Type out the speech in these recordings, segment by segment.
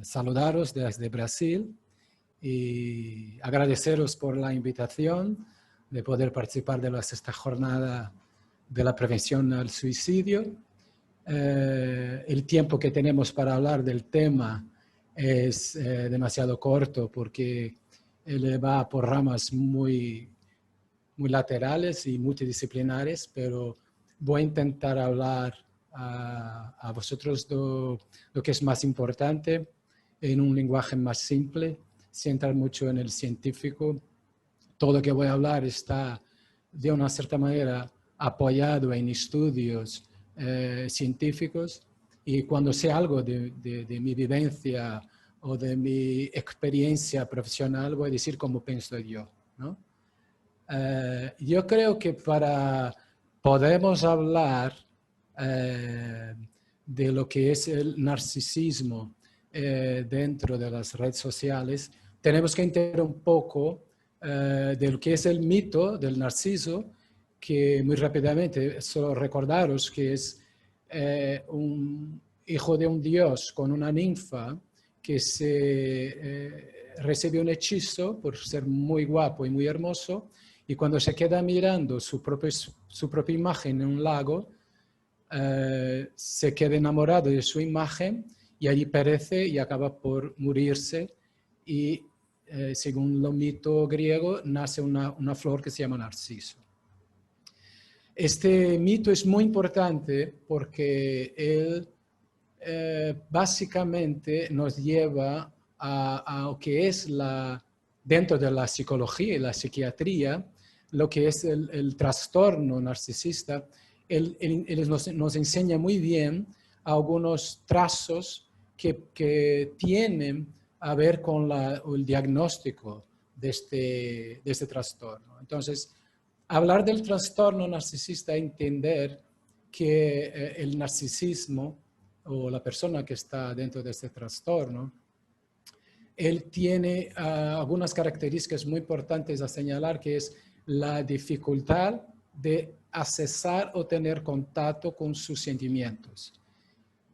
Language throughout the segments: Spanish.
saludaros desde Brasil y agradeceros por la invitación de poder participar de esta jornada de la prevención al suicidio. El tiempo que tenemos para hablar del tema es demasiado corto porque él va por ramas muy laterales y multidisciplinares, pero voy a intentar hablar a vosotros lo que es más importante en un lenguaje más simple, sin entrar mucho en el científico. Todo lo que voy a hablar está de una cierta manera apoyado en estudios científicos, y cuando sé algo de mi vivencia o de mi experiencia profesional voy a decir cómo pienso yo, ¿no? Yo creo que podemos hablar de lo que es el narcisismo dentro de las redes sociales, tenemos que entender un poco de lo que es el mito del narciso, que muy rápidamente, solo recordaros que es un hijo de un dios con una ninfa que recibe un hechizo por ser muy guapo y muy hermoso, y cuando se queda mirando su propia imagen en un lago, se queda enamorado de su imagen y allí perece y acaba por morirse, y según el mito griego nace una flor que se llama narciso. Este mito es muy importante porque él básicamente nos lleva a lo que es dentro de la psicología y la psiquiatría, lo que es el trastorno narcisista. Él nos enseña muy bien algunos trazos que tienen a ver con el diagnóstico de este trastorno. Entonces, hablar del trastorno narcisista es entender que el narcisismo o la persona que está dentro de este trastorno, él tiene algunas características muy importantes a señalar, que es la dificultad de accesar o tener contacto con sus sentimientos.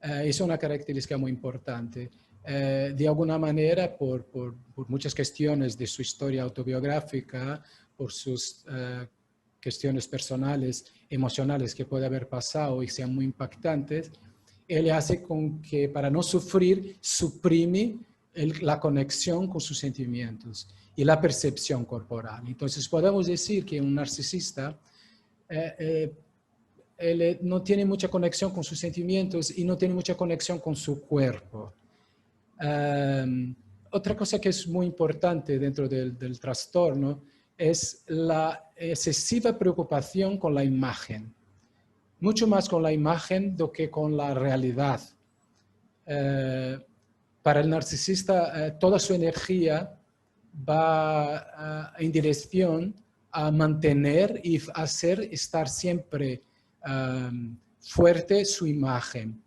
Es una característica muy importante. De alguna manera, por muchas cuestiones de su historia autobiográfica, por sus cuestiones personales, emocionales que puede haber pasado y sean muy impactantes, él hace con que, para no sufrir, suprime la conexión con sus sentimientos y la percepción corporal. Entonces podemos decir que un narcisista él no tiene mucha conexión con sus sentimientos y no tiene mucha conexión con su cuerpo. Otra cosa que es muy importante dentro del trastorno es la excesiva preocupación con la imagen. Mucho más con la imagen do que con la realidad. Para el narcisista, toda su energía va en dirección a mantener y hacer estar siempre fuerte su imagen.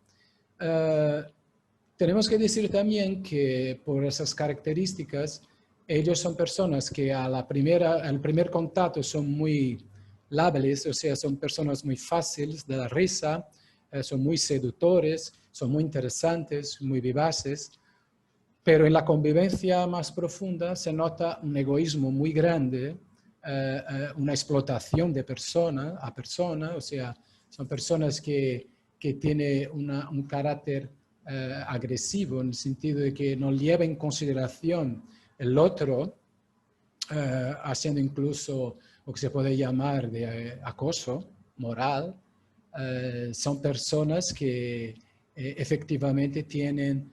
Tenemos que decir también que por esas características, ellos son personas que al primer contacto son muy lábiles, o sea, son personas muy fáciles de la risa, son muy seductores, son muy interesantes, muy vivaces, pero en la convivencia más profunda se nota un egoísmo muy grande, una explotación de persona a persona, o sea, son personas que tienen un carácter agresivo, en el sentido de que no lleva en consideración el otro, haciendo incluso lo que se puede llamar de acoso moral. Son personas que efectivamente tienen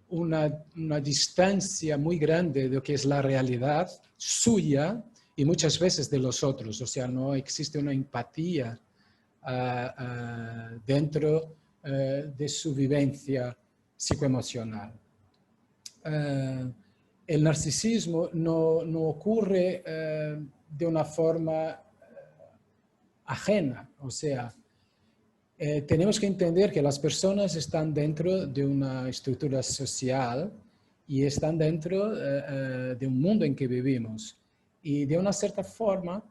una distancia muy grande de lo que es la realidad suya y muchas veces de los otros. O sea, no existe una empatía dentro de su vivencia psicoemocional. El narcisismo no ocurre de una forma ajena, o sea, tenemos que entender que las personas están dentro de una estructura social y están dentro de un mundo en que vivimos. Y de una cierta forma,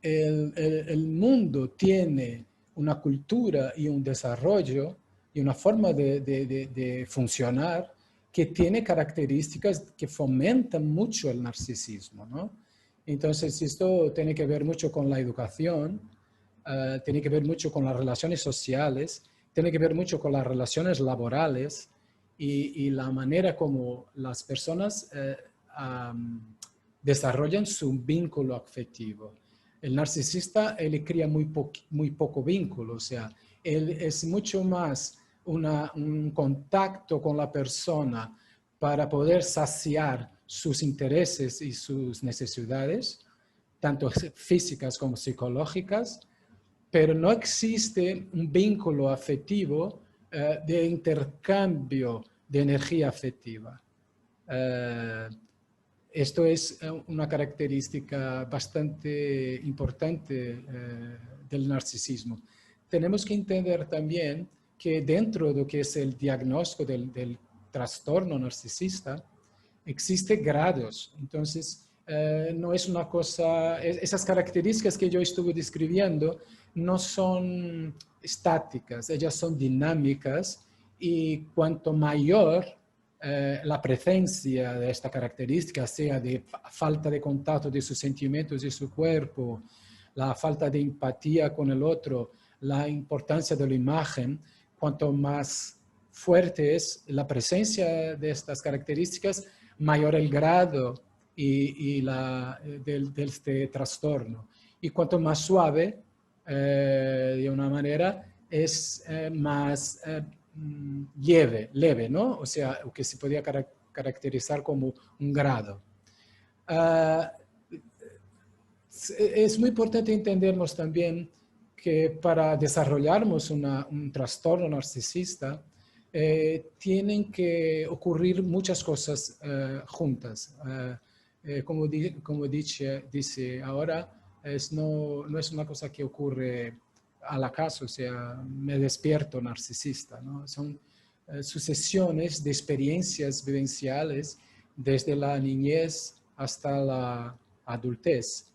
el mundo tiene una cultura y un desarrollo y una forma de funcionar que tiene características que fomentan mucho el narcisismo, ¿no? Entonces, esto tiene que ver mucho con la educación, tiene que ver mucho con las relaciones sociales, tiene que ver mucho con las relaciones laborales y la manera como las personas desarrollan su vínculo afectivo. El narcisista, él crea muy poco vínculo, o sea, él es mucho más un contacto con la persona para poder saciar sus intereses y sus necesidades, tanto físicas como psicológicas, pero no existe un vínculo afectivo de intercambio de energía afectiva. Esto es una característica bastante importante del narcisismo. Tenemos que entender también que dentro de lo que es el diagnóstico del trastorno narcisista, existen grados. Entonces, no es una cosa, esas características que yo estuve describiendo no son estáticas, ellas son dinámicas y cuanto mayor la presencia de esta característica, sea de falta de contacto de sus sentimientos y su cuerpo, la falta de empatía con el otro, la importancia de la imagen, cuanto más fuerte es la presencia de estas características, mayor el grado de este trastorno. Y cuanto más suave, de una manera, es más leve, ¿no? O sea, lo que se podría caracterizar como un grado. Es muy importante entendernos también que para desarrollarnos un trastorno narcisista, tienen que ocurrir muchas cosas juntas. Como dice ahora, no es una cosa que ocurre al acaso, o sea, me despierto narcisista, ¿no? Son sucesiones de experiencias vivenciales desde la niñez hasta la adultez,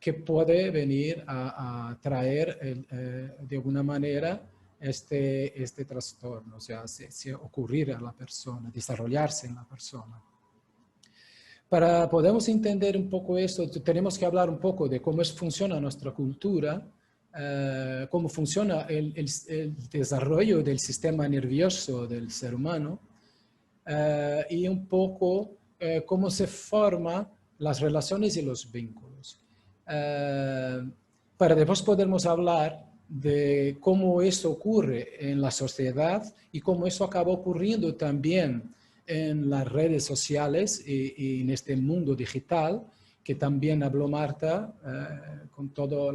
que puede venir a traer de alguna manera este trastorno, o sea, ocurrir a la persona, desarrollarse en la persona. Para podemos entender un poco esto, tenemos que hablar un poco de cómo funciona nuestra cultura, cómo funciona el desarrollo del sistema nervioso del ser humano y un poco cómo se forman las relaciones y los vínculos. Para después podermos hablar de cómo eso ocurre en la sociedad y cómo eso acaba ocurriendo también en las redes sociales y en este mundo digital, que también habló Marta con todos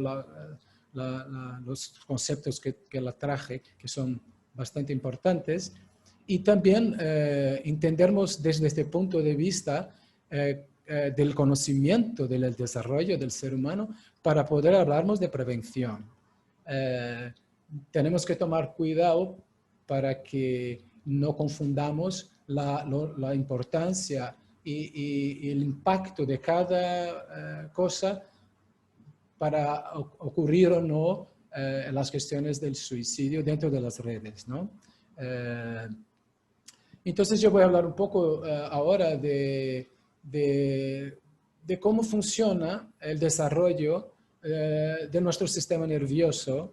los conceptos que la traje, que son bastante importantes, y también entendernos desde este punto de vista del conocimiento del desarrollo del ser humano para poder hablarnos de prevención. Tenemos que tomar cuidado para que no confundamos la importancia y el impacto de cada cosa para ocurrir o no las cuestiones del suicidio dentro de las redes, ¿no? Entonces yo voy a hablar un poco ahora de cómo funciona el desarrollo de nuestro sistema nervioso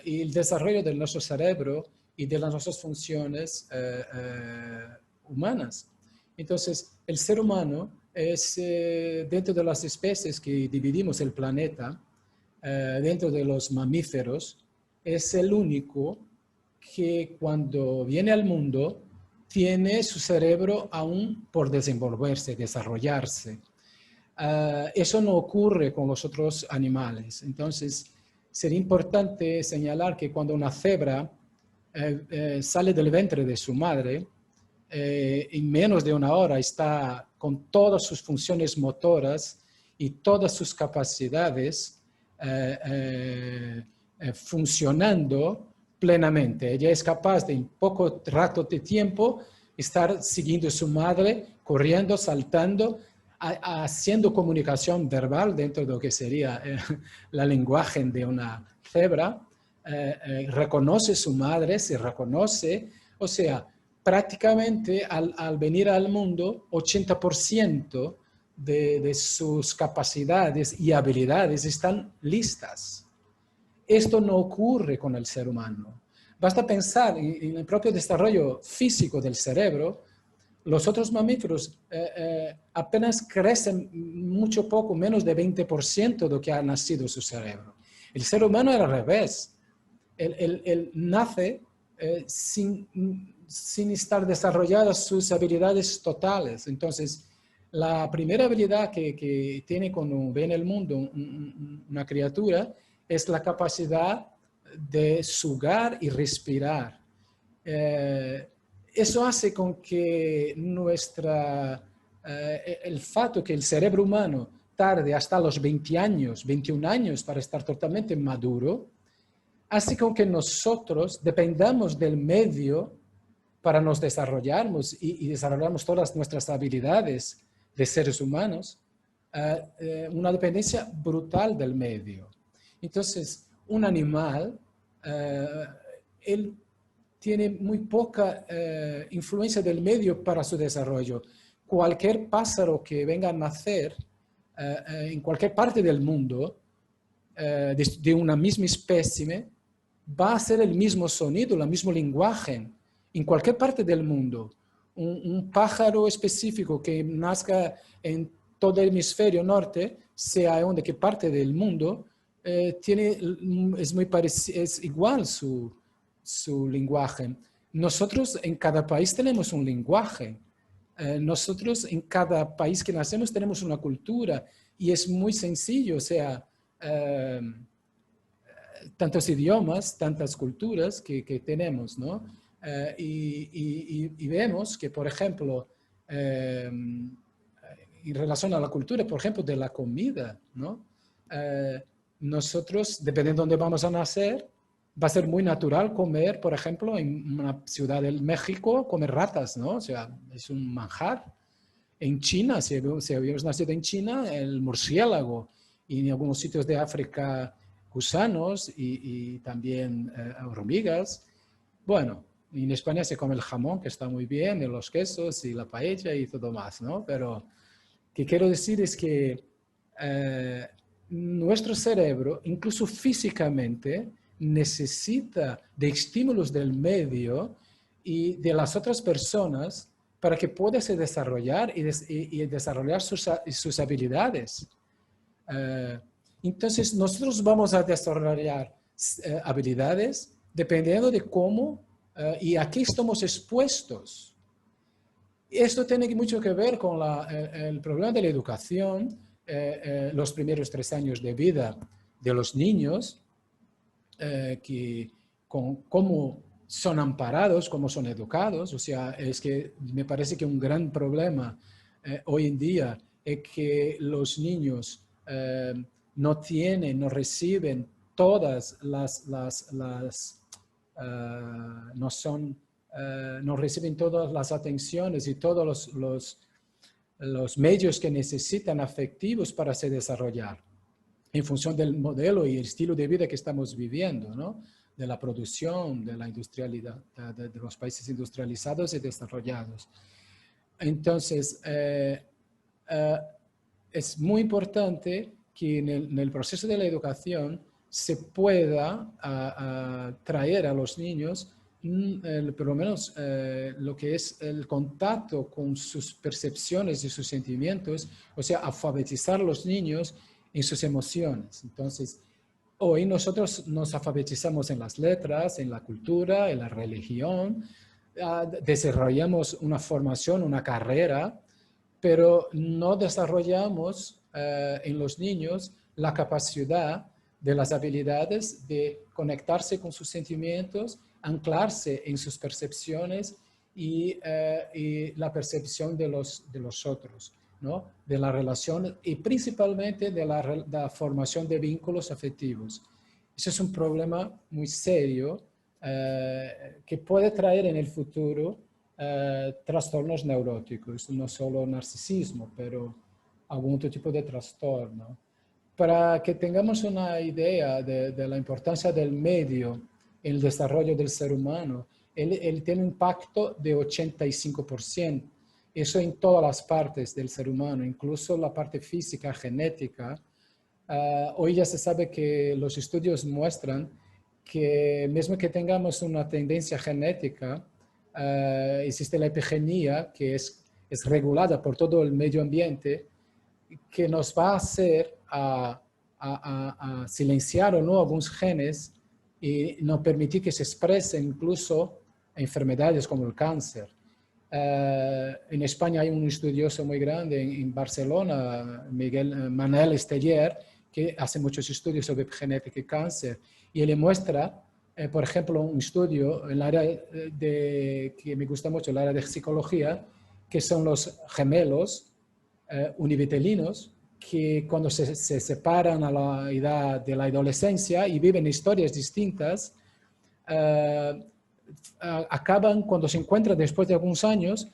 y el desarrollo de nuestro cerebro y de las nuestras funciones humanas. Entonces, el ser humano es, dentro de las especies que dividimos el planeta, dentro de los mamíferos, es el único que cuando viene al mundo tiene su cerebro aún por desenvolverse, desarrollarse. Eso no ocurre con los otros animales. Entonces, sería importante señalar que cuando una cebra sale del vientre de su madre, en menos de una hora está con todas sus funciones motoras y todas sus capacidades funcionando plenamente. Ella es capaz de en poco rato de tiempo estar siguiendo a su madre, corriendo, saltando, haciendo comunicación verbal dentro de lo que sería el lenguaje de una cebra, reconoce su madre, se reconoce, o sea, prácticamente al venir al mundo, 80% de sus capacidades y habilidades están listas. Esto no ocurre con el ser humano. Basta pensar en el propio desarrollo físico del cerebro. Los otros mamíferos apenas crecen mucho poco, menos de 20% de lo que ha nacido su cerebro. El ser humano es al revés. Él nace sin estar desarrolladas sus habilidades totales. Entonces, la primera habilidad que tiene cuando ve en el mundo una criatura es la capacidad de sugar y respirar. Eso hace con que el fato que el cerebro humano tarde hasta los 20 años, 21 años para estar totalmente maduro, hace con que nosotros dependamos del medio para nos desarrollarnos y desarrollamos todas nuestras habilidades de seres humanos, una dependencia brutal del medio. Entonces, un animal, él tiene muy poca influencia del medio para su desarrollo. Cualquier pájaro que venga a nacer en cualquier parte del mundo, de una misma especie, va a ser el mismo sonido, el mismo lenguaje en cualquier parte del mundo. Un pájaro específico que nazca en todo el hemisferio norte, sea donde que parte del mundo, es igual su lenguaje. Nosotros en cada país tenemos un lenguaje. Nosotros en cada país que nacemos tenemos una cultura y es muy sencillo, o sea, tantos idiomas, tantas culturas que tenemos, ¿no? Y vemos que, por ejemplo, en relación a la cultura, por ejemplo, de la comida, ¿no? Nosotros, dependiendo de dónde vamos a nacer, va a ser muy natural comer, por ejemplo, en una ciudad del México, comer ratas, ¿no? O sea, es un manjar. En China, si habíamos nacido en China, el murciélago, y en algunos sitios de África, gusanos y también hormigas. Bueno, en España se come el jamón, que está muy bien, y los quesos y la paella y todo más, ¿no? Pero que quiero decir es que nuestro cerebro, incluso físicamente, necesita de estímulos del medio y de las otras personas para que pueda se desarrollar y desarrollar sus habilidades. Entonces, nosotros vamos a desarrollar habilidades dependiendo de cómo y a qué estamos expuestos. Esto tiene mucho que ver con el problema de la educación, los primeros 3 años de vida de los niños, con cómo son amparados, cómo son educados. O sea, es que me parece que un gran problema hoy en día es que los niños no reciben todas no reciben todas las atenciones y todos los medios que necesitan afectivos para se desarrollar en función del modelo y el estilo de vida que estamos viviendo, ¿no? De la producción, de la industrialidad, de los países industrializados y desarrollados. Entonces, es muy importante que en el proceso de la educación se pueda traer a los niños por lo menos lo que es el contacto con sus percepciones y sus sentimientos, o sea, alfabetizar a los niños en sus emociones. Entonces, hoy nosotros nos alfabetizamos en las letras, en la cultura, en la religión, desarrollamos una formación, una carrera, pero no desarrollamos en los niños la capacidad de las habilidades de conectarse con sus sentimientos, anclarse en sus percepciones y la percepción de los otros, ¿no? De la relación y principalmente de la formación de vínculos afectivos. Eso es un problema muy serio que puede traer en el futuro trastornos neuróticos, no solo narcisismo, pero algún otro tipo de trastorno. para que tengamos una idea de la importancia del medio en el desarrollo del ser humano, él tiene un impacto de 85%. Eso en todas las partes del ser humano, incluso la parte física, genética. Hoy ya se sabe que los estudios muestran que mismo que tengamos una tendencia genética, existe la epigenia, que es regulada por todo el medio ambiente, que nos va a hacer a silenciar o no algunos genes y no permitir que se expresen incluso enfermedades como el cáncer. En España hay un estudioso muy grande en Barcelona, Manel Esteller, que hace muchos estudios sobre genética y cáncer, y él le muestra, por ejemplo, un estudio en el área que me gusta mucho, el área de psicología, que son los gemelos univitelinos, que cuando se separan a la edad de la adolescencia y viven historias distintas, acaban, cuando se encuentran después de algunos años,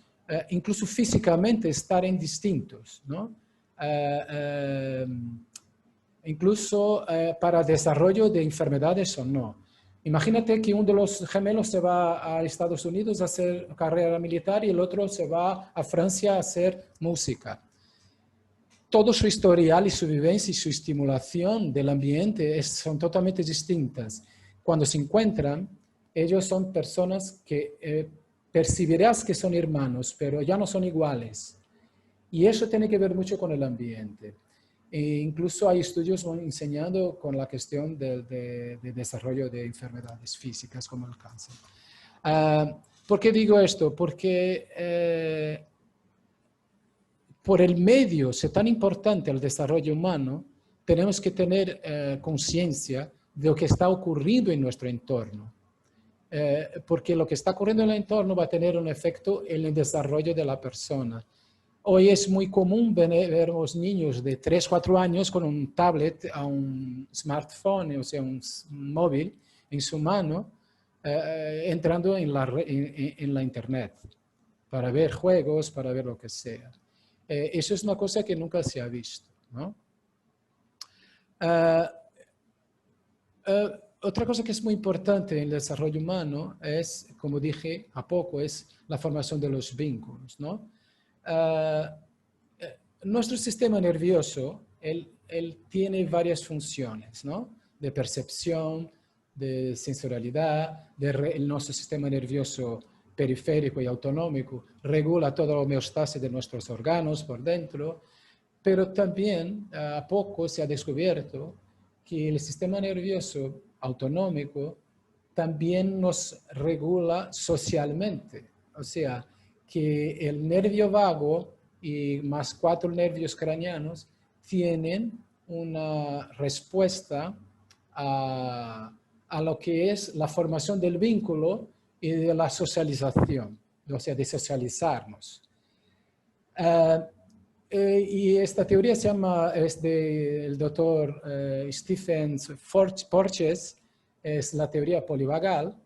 incluso físicamente estar distintos, ¿no? Incluso para desarrollo de enfermedades o no. Imagínate que uno de los gemelos se va a Estados Unidos a hacer carrera militar y el otro se va a Francia a hacer música. Todo su historial y su vivencia y su estimulación del ambiente son totalmente distintas. Cuando se encuentran, ellos son personas que percibirás que son hermanos, pero ya no son iguales. Y eso tiene que ver mucho con el ambiente. E incluso hay estudios enseñando con la cuestión de desarrollo de enfermedades físicas como el cáncer. ¿Por qué digo esto? Porque por el medio ser tan importante al desarrollo humano, tenemos que tener conciencia de lo que está ocurriendo en nuestro entorno. Porque lo que está ocurriendo en el entorno va a tener un efecto en el desarrollo de la persona. Hoy es muy común ver a los niños de 3, 4 años con un tablet, un smartphone, o sea, un móvil en su mano, entrando en la internet para ver juegos, para ver lo que sea. Eso es una cosa que nunca se ha visto, ¿no? Otra cosa que es muy importante en el desarrollo humano es, como dije a poco, es la formación de los vínculos, ¿no? Nuestro sistema nervioso, él tiene varias funciones, ¿no? De percepción, de sensorialidad, nuestro sistema nervioso periférico y autonómico regula toda la homeostasis de nuestros órganos por dentro, pero también a poco se ha descubierto que el sistema nervioso autonómico también nos regula socialmente. O sea, que el nervio vago y más 4 nervios craneanos tienen una respuesta a lo que es la formación del vínculo y de la socialización, o sea, de socializarnos. Y esta teoría es del doctor Stephen Porges, es la teoría polivagal.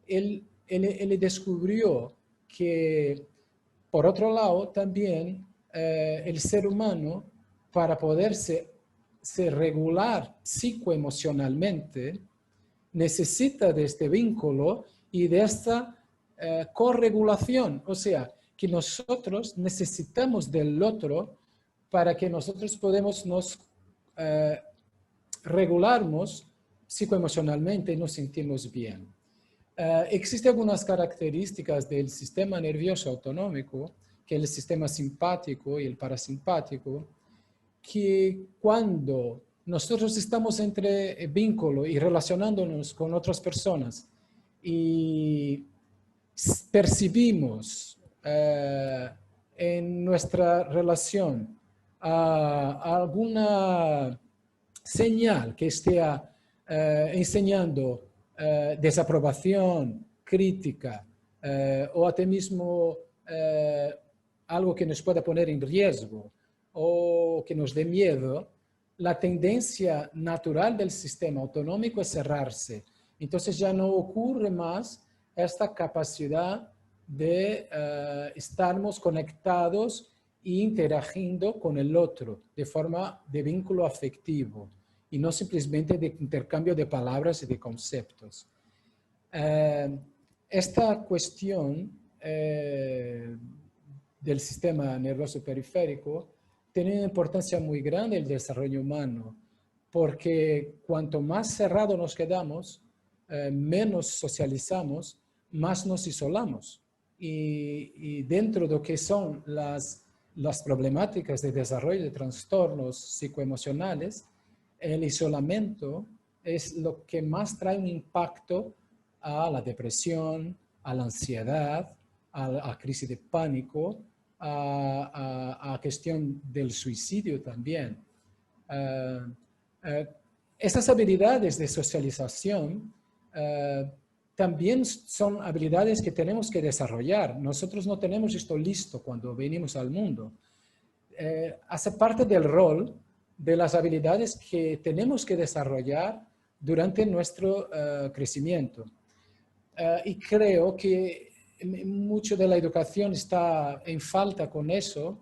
Él descubrió que, por otro lado, también el ser humano, para poderse regular psicoemocionalmente, necesita de este vínculo y de esta corregulación. O sea, que nosotros necesitamos del otro para que nosotros podamos nos regularnos psicoemocionalmente y nos sentimos bien. Existen algunas características del sistema nervioso autonómico, que es el sistema simpático y el parasimpático, que cuando nosotros estamos entre vínculo y relacionándonos con otras personas y percibimos en nuestra relación alguna señal que esté enseñando desaprobación, crítica o hasta mismo algo que nos pueda poner en riesgo o que nos dé miedo, la tendencia natural del sistema autonómico es cerrarse. Entonces ya no ocurre más esta capacidad de estarmos conectados y interagiendo con el otro de forma de vínculo afectivo y no simplemente de intercambio de palabras y de conceptos. Esta cuestión del sistema nervioso periférico tiene una importancia muy grande en el desarrollo humano, porque cuanto más cerrado nos quedamos, menos socializamos, más nos isolamos. Y dentro de lo que son las problemáticas de desarrollo de trastornos psicoemocionales, el isolamiento es lo que más trae un impacto a la depresión, a la ansiedad, a la crisis de pánico, a cuestión del suicidio también. Esas habilidades de socialización también son habilidades que tenemos que desarrollar. Nosotros no tenemos esto listo cuando venimos al mundo. Hace parte del rol de las habilidades que tenemos que desarrollar durante nuestro crecimiento. Y creo que mucho de la educación está en falta con eso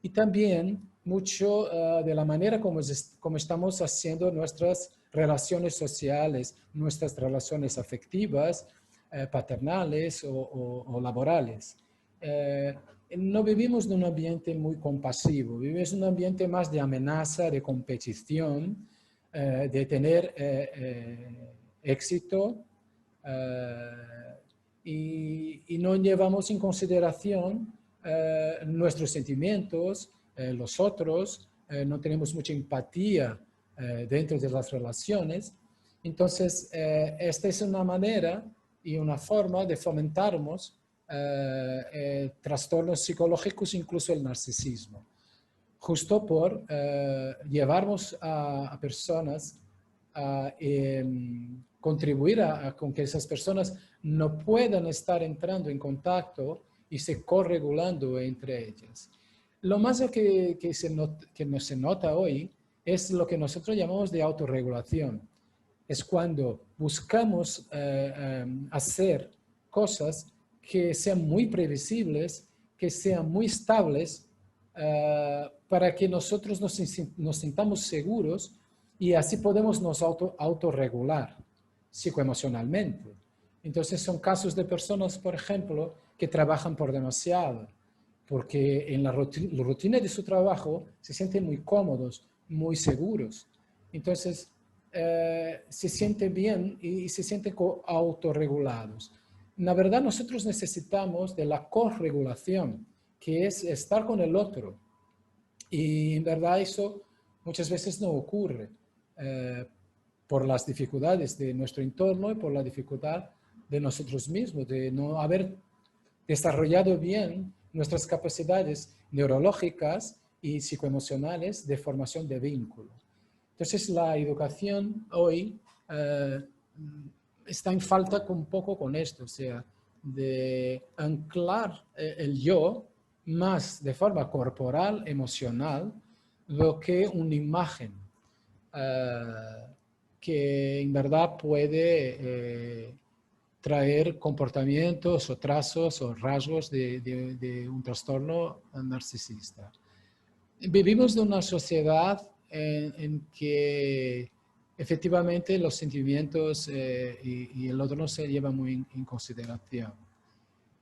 y también mucho de la manera como estamos haciendo nuestras relaciones sociales, nuestras relaciones afectivas, paternales o laborales. No vivimos en un ambiente muy compasivo, vivimos en un ambiente más de amenaza, de competición, de tener éxito, y no llevamos en consideración nuestros sentimientos, los otros, no tenemos mucha empatía dentro de las relaciones. Entonces, esta es una manera y una forma de fomentarnos trastornos psicológicos, incluso el narcisismo, justo por llevarnos a personas a contribuir con que esas personas no puedan estar entrando en contacto y se corregulando entre ellas. Lo más que no se nota hoy es lo que nosotros llamamos de autorregulación. Es cuando buscamos hacer cosas que sean muy previsibles, que sean muy estables, para que nosotros nos sintamos seguros y así podemos nos autorregular psicoemocionalmente. Entonces son casos de personas, por ejemplo, que trabajan por demasiado, porque en la rutina de su trabajo se sienten muy cómodos, muy seguros. Entonces se sienten bien y se sienten autorregulados. La verdad, nosotros necesitamos de la corregulación, que es estar con el otro. Y en verdad eso muchas veces no ocurre por las dificultades de nuestro entorno y por la dificultad de nosotros mismos, de no haber desarrollado bien nuestras capacidades neurológicas y psicoemocionales de formación de vínculo. Entonces la educación hoy está en falta un poco con esto, o sea, de anclar el yo más de forma corporal, emocional, lo que una imagen que en verdad puede traer comportamientos o trazos o rasgos de un trastorno narcisista. Vivimos en una sociedad en que efectivamente los sentimientos y el otro no se llevan muy en consideración.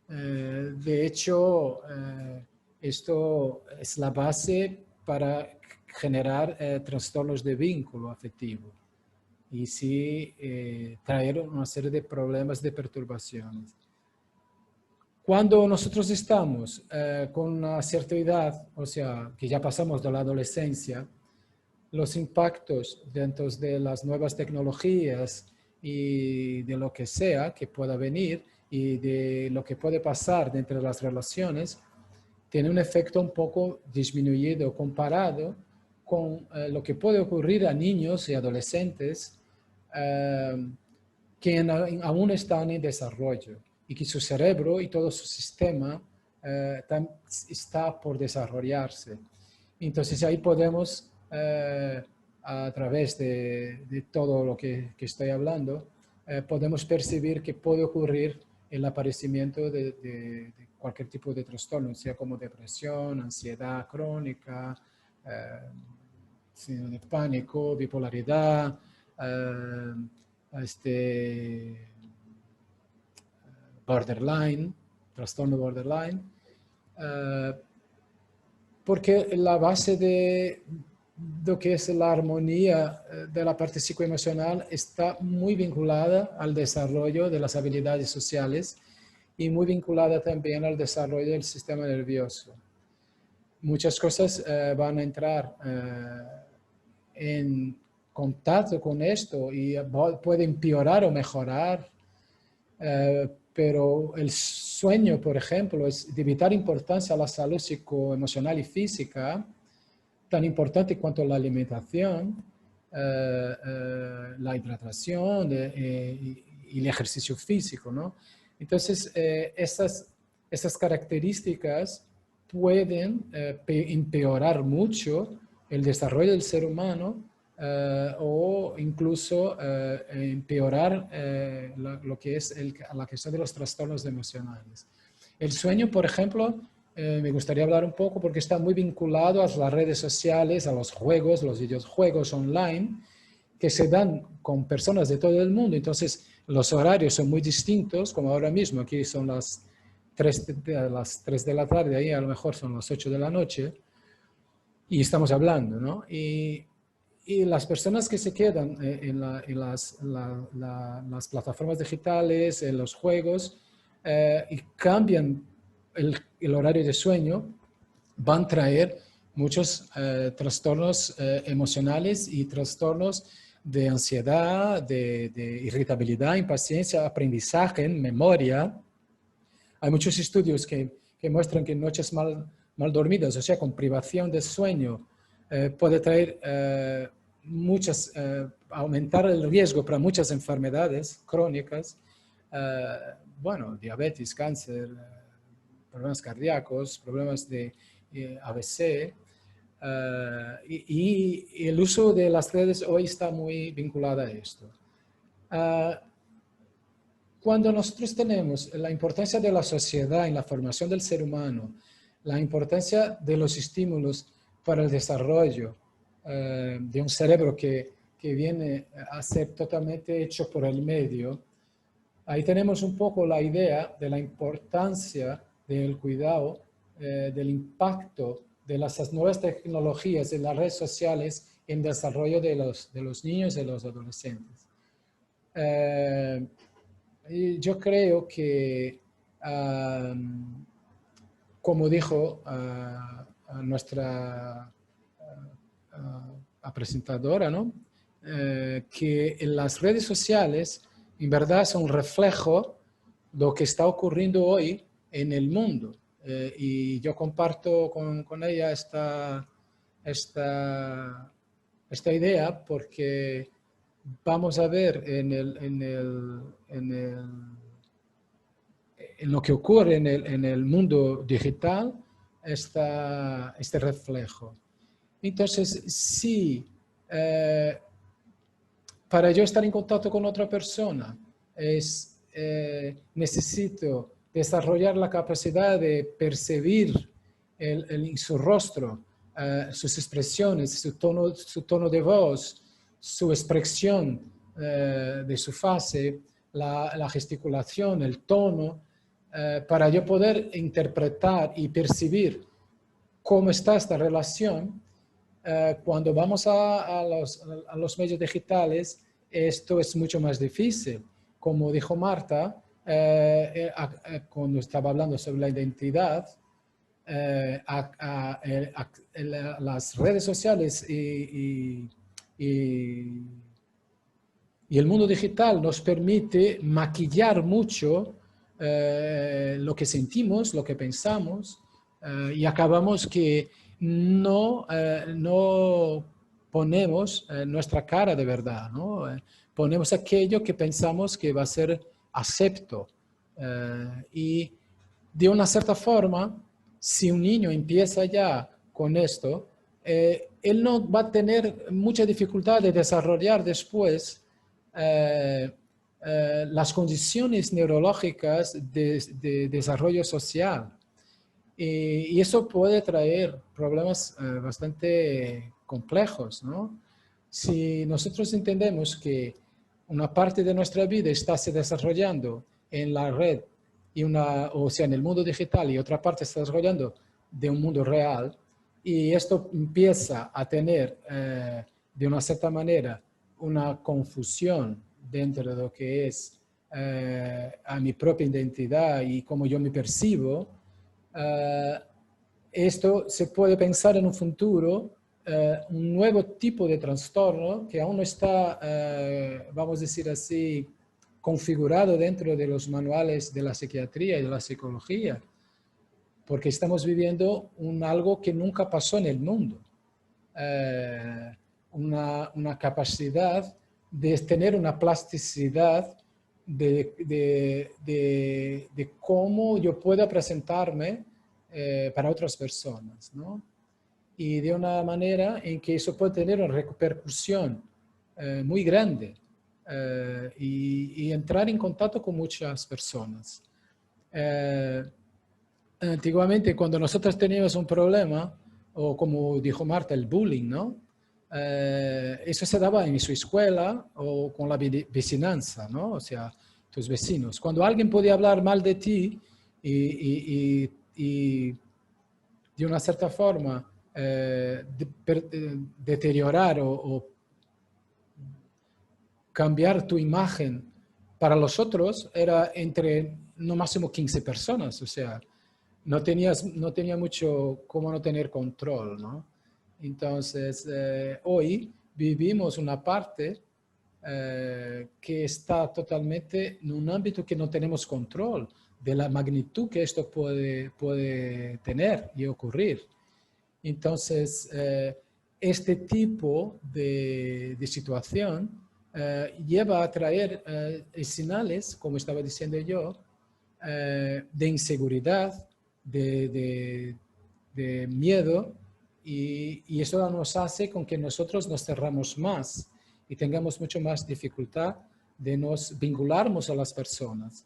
De hecho, esto es la base para generar trastornos de vínculo afectivo y sí traer una serie de problemas, de perturbaciones. Cuando nosotros estamos con una cierta edad, o sea, que ya pasamos de la adolescencia, los impactos dentro de las nuevas tecnologías y de lo que sea que pueda venir y de lo que puede pasar dentro de las relaciones, tiene un efecto un poco disminuido comparado con lo que puede ocurrir a niños y adolescentes que aún están en desarrollo y que su cerebro y todo su sistema está por desarrollarse. Entonces ahí podemos, a través de todo lo que estoy hablando, podemos percibir que puede ocurrir el aparecimiento de cualquier tipo de trastorno, sea como depresión, ansiedad crónica, síndrome de pánico, bipolaridad, borderline, trastorno borderline, porque la base de lo que es la armonía de la parte psicoemocional está muy vinculada al desarrollo de las habilidades sociales y muy vinculada también al desarrollo del sistema nervioso. Muchas cosas van a entrar en contacto con esto y puede empeorar o mejorar, pero el sueño, por ejemplo, es de vital importancia a la salud psicoemocional y física, tan importante cuanto la alimentación, la hidratación y el ejercicio físico, ¿no? Entonces, estas características pueden empeorar mucho el desarrollo del ser humano o incluso empeorar lo que es la cuestión de los trastornos emocionales. El sueño, por ejemplo, me gustaría hablar un poco porque está muy vinculado a las redes sociales, a los juegos, los videojuegos online, que se dan con personas de todo el mundo. Entonces, los horarios son muy distintos, como ahora mismo, aquí son las 3 de la tarde, ahí a lo mejor son las 8 de la noche, y estamos hablando, ¿no? Y las personas que se quedan en las plataformas digitales, en los juegos, y cambian el horario de sueño, van a traer muchos trastornos emocionales y trastornos de ansiedad, de irritabilidad, impaciencia, aprendizaje, memoria. Hay muchos estudios que muestran que noches mal dormidas, o sea, con privación de sueño, puede traer aumentar el riesgo para muchas enfermedades crónicas, bueno, diabetes, cáncer, problemas cardíacos, problemas de AVC, y el uso de las redes hoy está muy vinculado a esto. Cuando nosotros tenemos la importancia de la sociedad en la formación del ser humano, la importancia de los estímulos para el desarrollo de un cerebro que viene a ser totalmente hecho por el medio, ahí tenemos un poco la idea de la importancia del cuidado, del impacto de las nuevas tecnologías en las redes sociales en el desarrollo de los niños y de los adolescentes. Yo creo que, como dijo nuestra presentadora, ¿no? Que las redes sociales en verdad son un reflejo de lo que está ocurriendo hoy en el mundo. Y yo comparto con ella esta idea porque vamos a ver en lo que ocurre en el mundo digital este reflejo. Entonces, si para yo estar en contacto con otra persona necesito desarrollar la capacidad de percibir en su rostro sus expresiones, su tono de voz, su expresión de su fase, la gesticulación, el tono, para yo poder interpretar y percibir cómo está esta relación. Cuando vamos a los medios digitales, esto es mucho más difícil. Como dijo Marta, cuando estaba hablando sobre la identidad, las redes sociales y el mundo digital nos permite maquillar mucho lo que sentimos, lo que pensamos, y acabamos que no ponemos nuestra cara de verdad, ¿no? Ponemos aquello que pensamos que va a ser acepto. Y de una cierta forma, si un niño empieza ya con esto, él no va a tener mucha dificultad de desarrollar después las condiciones neurológicas de desarrollo social. Y eso puede traer problemas bastante complejos, ¿no? Si nosotros entendemos que una parte de nuestra vida está se desarrollando en la red, o sea, en el mundo digital, y otra parte se está desarrollando de un mundo real, y esto empieza a tener, de una cierta manera, una confusión dentro de lo que es a mi propia identidad y cómo yo me percibo, esto se puede pensar en un futuro un nuevo tipo de trastorno que aún no está, vamos a decir así, configurado dentro de los manuales de la psiquiatría y de la psicología, porque estamos viviendo algo que nunca pasó en el mundo. Una capacidad de tener una plasticidad de cómo yo pueda presentarme para otras personas, ¿no? Y de una manera en que eso puede tener una repercusión muy grande y entrar en contacto con muchas personas. Antiguamente, cuando nosotros teníamos un problema, o como dijo Marta, el bullying, ¿no? Eso se daba en su escuela o con la vecinanza, ¿no? O sea, tus vecinos. Cuando alguien podía hablar mal de ti y de una cierta forma deteriorar o cambiar tu imagen para los otros, era entre no máximo 15 personas, o sea, no tenía mucho cómo no tener control, ¿no? Entonces, hoy vivimos una parte que está totalmente en un ámbito que no tenemos control de la magnitud que esto puede tener y ocurrir. Entonces, este tipo de situación lleva a traer señales, como estaba diciendo yo, de inseguridad, de miedo, y eso nos hace con que nosotros nos cerramos más y tengamos mucho más dificultad de nos vincularnos a las personas.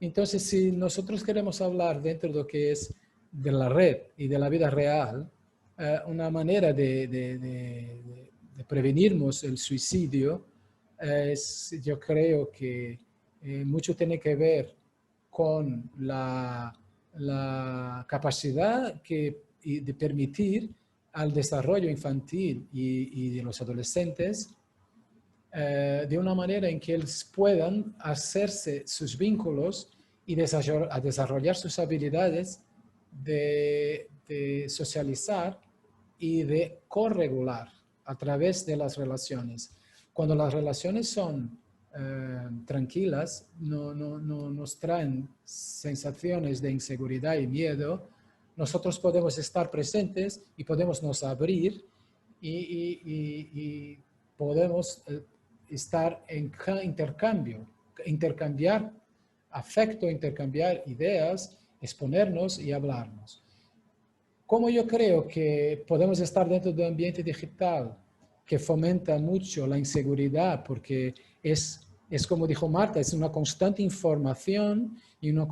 Entonces, si nosotros queremos hablar dentro de lo que es de la red y de la vida real, una manera de prevenirnos el suicidio yo creo que mucho tiene que ver con la capacidad de permitir al desarrollo infantil y de los adolescentes de una manera en que ellos puedan hacerse sus vínculos y desarrollar sus habilidades de socializar y de corregular a través de las relaciones. Cuando las relaciones son tranquilas, no nos traen sensaciones de inseguridad y miedo, nosotros podemos estar presentes y podemos nos abrir y podemos estar en intercambiar afecto, intercambiar ideas, exponernos y hablarnos. Como yo creo que podemos estar dentro de un ambiente digital que fomenta mucho la inseguridad, porque es como dijo Marta, es una constante información y un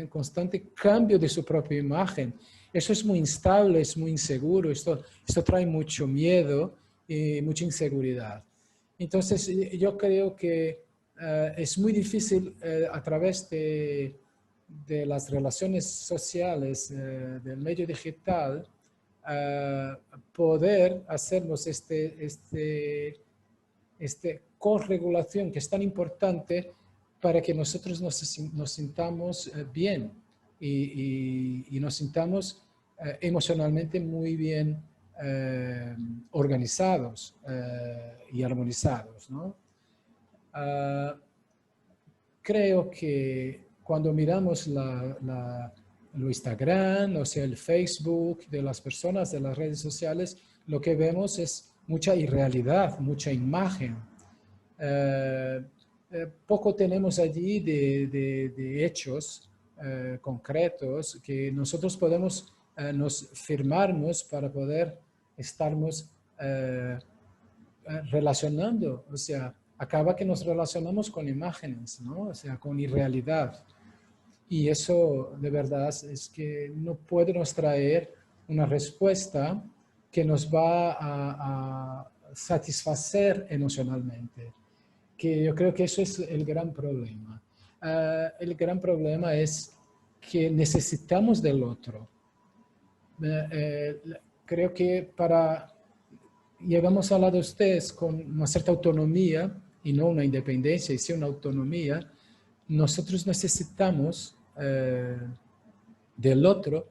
constante cambio de su propia imagen. Eso es muy instable, es muy inseguro, esto trae mucho miedo y mucha inseguridad. Entonces, yo creo que es muy difícil a través de las relaciones sociales del medio digital poder hacernos esta corregulación que es tan importante para que nosotros nos sintamos bien y nos sintamos emocionalmente muy bien organizados y armonizados, ¿no? Creo que cuando miramos lo Instagram, o sea, el Facebook de las personas, de las redes sociales, lo que vemos es mucha irrealidad, mucha imagen. Poco tenemos allí de hechos concretos que nosotros podemos nos firmarnos para poder estarnos relacionando, o sea, acaba que nos relacionamos con imágenes, ¿no? O sea, con irrealidad. Y eso de verdad es que no puede nos traer una respuesta que nos va a satisfacer emocionalmente. Que yo creo que eso es el gran problema. El gran problema es que necesitamos del otro. Creo que para llegamos a la de ustedes con una cierta autonomía y no una independencia, y sí una autonomía, nosotros necesitamos del otro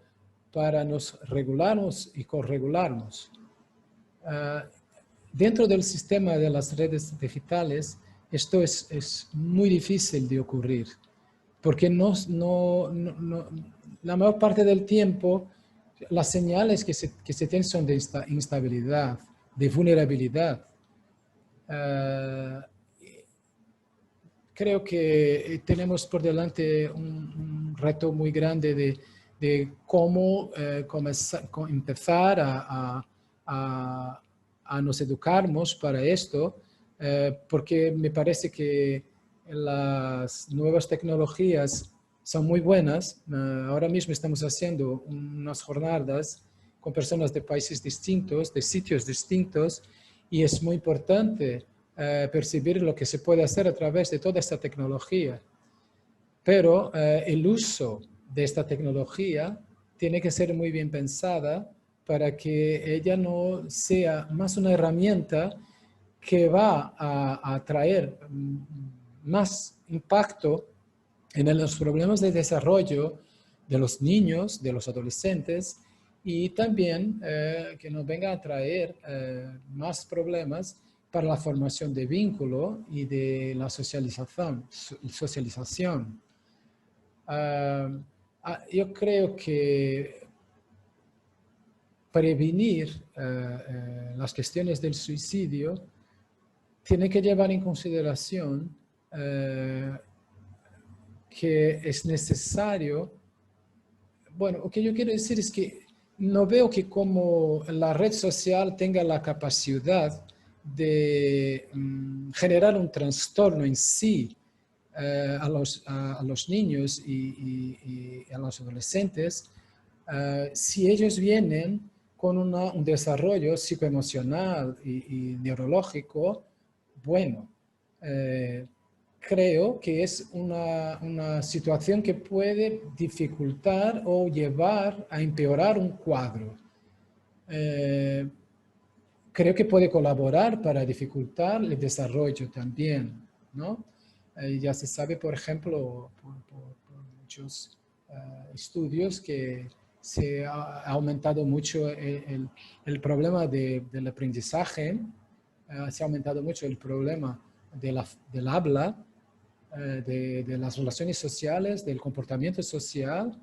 para nos regularnos y corregularnos. Dentro del sistema de las redes digitales, esto es muy difícil de ocurrir, porque la mayor parte del tiempo las señales que se tienen son de instabilidad, de vulnerabilidad. Creo que tenemos por delante un reto muy grande de cómo empezar a nos educarnos para esto, porque me parece que las nuevas tecnologías son muy buenas. Ahora mismo estamos haciendo unas jornadas con personas de países distintos, de sitios distintos, y es muy importante percibir lo que se puede hacer a través de toda esta tecnología. Pero el uso de esta tecnología tiene que ser muy bien pensada para que ella no sea más una herramienta que va a traer más impacto en los problemas de desarrollo de los niños, de los adolescentes, y también que nos venga a traer más problemas para la formación de vínculo y de la socialización. Yo creo que prevenir las cuestiones del suicidio tiene que llevar en consideración que es necesario, bueno, lo que yo quiero decir es que no veo que como la red social tenga la capacidad de generar un trastorno en sí a los niños y a los adolescentes, si ellos vienen con un desarrollo psicoemocional y neurológico bueno. Creo que es una situación que puede dificultar o llevar a empeorar un cuadro. Creo que puede colaborar para dificultar el desarrollo también, ¿no? Ya se sabe, por ejemplo, por muchos estudios que se ha aumentado mucho el problema del aprendizaje, se ha aumentado mucho el problema del habla, de las relaciones sociales, del comportamiento social.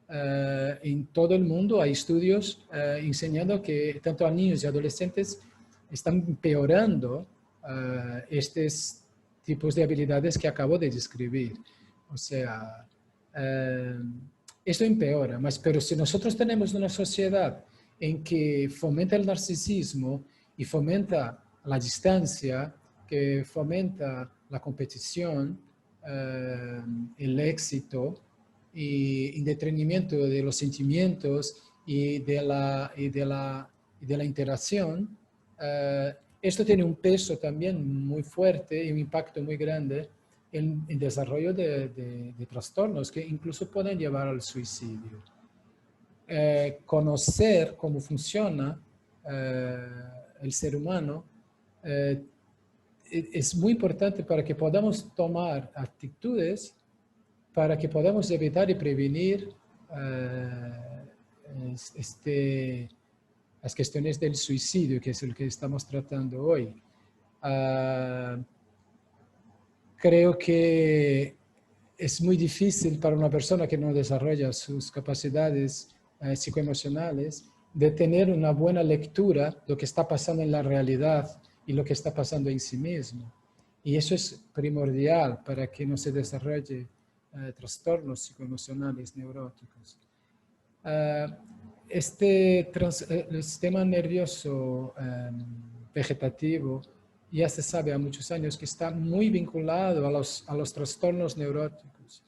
En todo el mundo hay estudios enseñando que tanto a niños y adolescentes están empeorando estos tipos de habilidades que acabo de describir. O sea, esto empeora, pero si nosotros tenemos una sociedad en que fomenta el narcisismo y fomenta la distancia, que fomenta la competición, el éxito, y en detrimento de los sentimientos y de la interacción, esto tiene un peso también muy fuerte y un impacto muy grande en el desarrollo de trastornos que incluso pueden llevar al suicidio. Conocer cómo funciona el ser humano es muy importante para que podamos tomar actitudes para que podamos evitar y prevenir las cuestiones del suicidio, que es el que estamos tratando hoy. Creo que es muy difícil para una persona que no desarrolla sus capacidades psicoemocionales de tener una buena lectura de lo que está pasando en la realidad y lo que está pasando en sí mismo. Y eso es primordial para que no se desarrolle trastornos psicoemocionales neuróticos. El sistema nervioso vegetativo ya se sabe a muchos años que está muy vinculado a los trastornos neuróticos.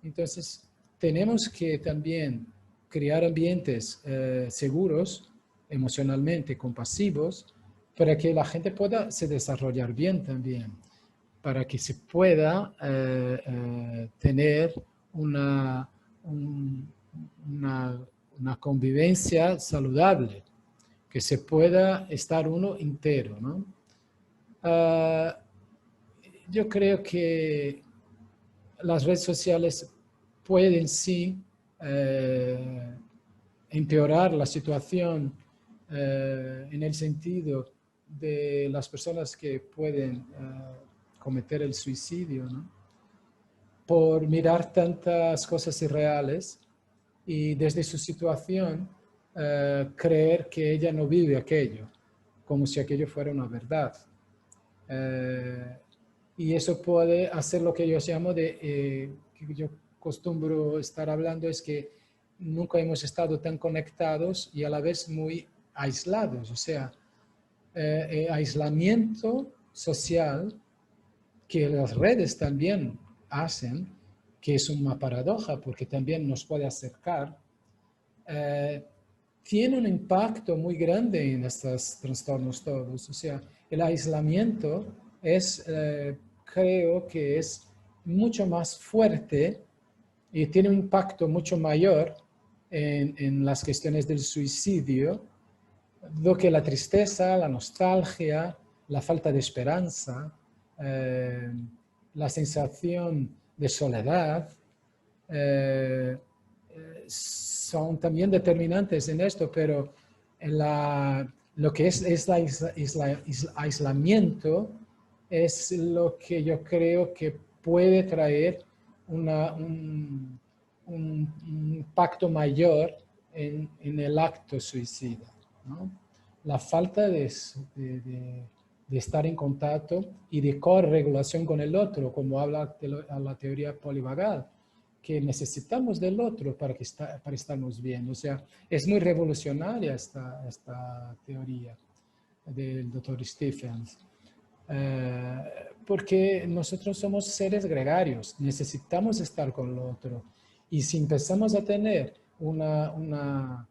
Entonces, tenemos que también crear ambientes seguros, emocionalmente compasivos, para que la gente pueda se desarrollar bien también, para que se pueda tener una, una convivencia saludable, que se pueda estar uno entero, ¿no? Yo creo que las redes sociales pueden sí empeorar la situación en el sentido de las personas que pueden cometer el suicidio, ¿no? Por mirar tantas cosas irreales y desde su situación creer que ella no vive aquello, como si aquello fuera una verdad. Y eso puede hacer lo que yo llamo que yo acostumbro estar hablando, es que nunca hemos estado tan conectados y a la vez muy aislados, o sea, aislamiento social que las redes también hacen, que es una paradoja porque también nos puede acercar, tiene un impacto muy grande en estos trastornos todos. O sea, el aislamiento es, creo que es mucho más fuerte y tiene un impacto mucho mayor en las cuestiones del suicidio, do que la tristeza, la nostalgia, la falta de esperanza, la sensación de soledad, son también determinantes en esto, pero lo que es aislamiento es lo que yo creo que puede traer un impacto mayor en el acto suicida, ¿no? La falta de estar en contacto y de corregulación con el otro, como habla la teoría polivagal, que necesitamos del otro para estarnos bien. O sea, es muy revolucionaria esta teoría del doctor Stephens, porque nosotros somos seres gregarios, necesitamos estar con el otro. Y si empezamos a tener una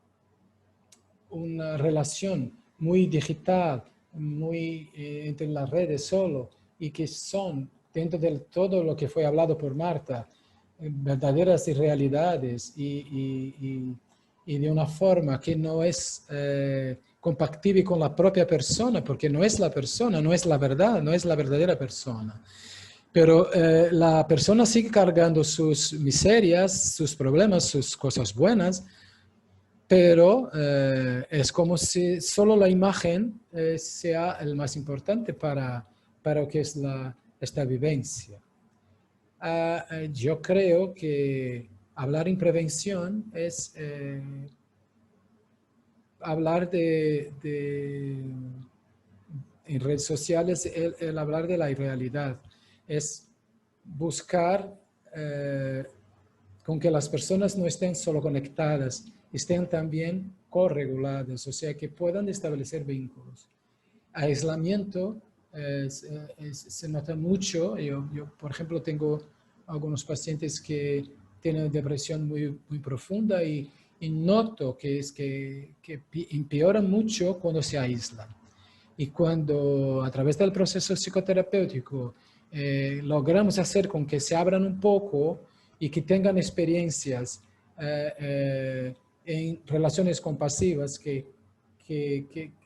relación muy digital, muy entre las redes solo, y que son, dentro de todo lo que fue hablado por Marta, verdaderas irrealidades y de una forma que no es compatible con la propia persona, porque no es la persona, no es la verdad, no es la verdadera persona. Pero la persona sigue cargando sus miserias, sus problemas, sus cosas buenas, pero es como si solo la imagen sea el más importante para lo que es esta vivencia. Yo creo que hablar en prevención es hablar en redes sociales, el hablar de la irrealidad, es buscar con que las personas no estén solo conectadas, estén también correguladas, o sea, que puedan establecer vínculos. Aislamiento se nota mucho. Yo, por ejemplo, tengo algunos pacientes que tienen depresión muy profunda y noto que empeora mucho cuando se aíslan. Y cuando a través del proceso psicoterapéutico logramos hacer con que se abran un poco y que tengan experiencias en relaciones compasivas que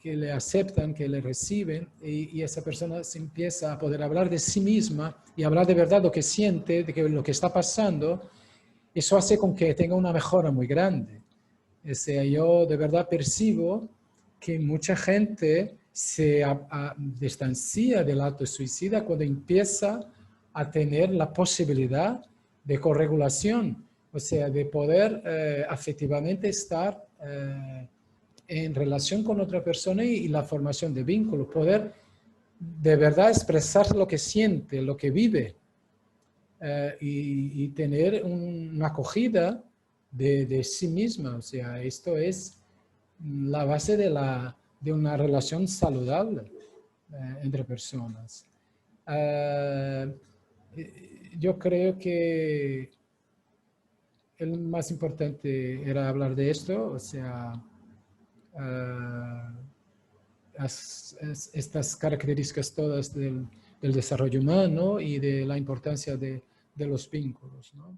le aceptan, que le reciben, y esa persona se empieza a poder hablar de sí misma y hablar de verdad lo que siente, de lo que está pasando, eso hace con que tenga una mejora muy grande. O sea, yo de verdad percibo que mucha gente se distancia del acto suicida cuando empieza a tener la posibilidad de corregulación, o sea, de poder afectivamente estar en relación con otra persona y la formación de vínculos, poder de verdad expresar lo que siente, lo que vive, y tener una acogida de sí misma. O sea, esto es la base de una relación saludable. entre personas. Yo creo que el más importante era hablar de esto, o sea, estas características todas del desarrollo humano y de la importancia de los vínculos, ¿no?